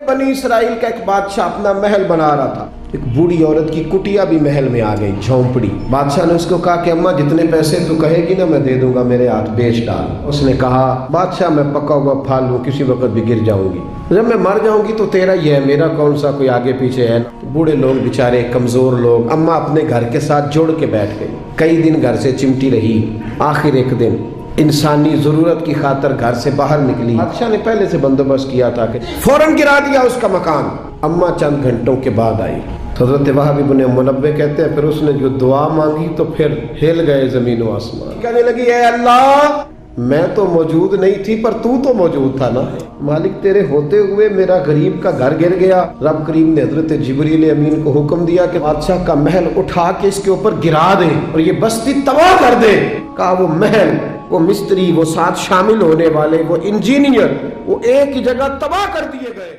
बनी इसराइल का एक बादशाह अपना महल बना रहा था। एक बूढ़ी औरत की कुटिया भी महल में आ गई, झोंपड़ी। बादशाह ने उसको कहा कि अम्मा जितने पैसे तू कहेगी ना मैं दे दूंगा, मेरे हाथ बेच डाल। उसने कहा बादशाह मैं पका हुआ फल हूँ, किसी वक्त भी गिर जाऊंगी, जब मैं मर जाऊंगी तो तेरा ही है, मेरा कौन सा कोई आगे पीछे है। बूढ़े लोग बेचारे कमजोर लोग, अम्मा अपने घर के साथ जुड़ के बैठ गई। कई दिन घर से चिमटी रही, आखिर एक दिन इंसानी जरूरत की खातर घर से बाहर निकली। बादशाह ने पहले से बंदोबस्त किया था कि फौरन गिरा दिया उसका मकान। अम्मा चंद घंटों के बाद आई। हज़रत वहाब इब्न मुनब्बे कहते हैं फिर उसने जो दुआ मांगी तो फिर हिल गए जमीन व आसमान। कहने लगी ऐ अल्लाह, मैं तो मौजूद नहीं थी पर तू तो मौजूद था ना। मालिक तेरे होते हुए मेरा गरीब का घर गिर गया। रब करीम ने हज़रत जिब्रील अमीन को हुक्म दिया कि बादशाह का महल उठा के इसके ऊपर गिरा दे और ये बस्ती तबाह कर दे। कहा वो महल, वो मिस्त्री, वो साथ शामिल होने वाले, वो इंजीनियर, वो एक ही जगह तबाह कर दिए गए।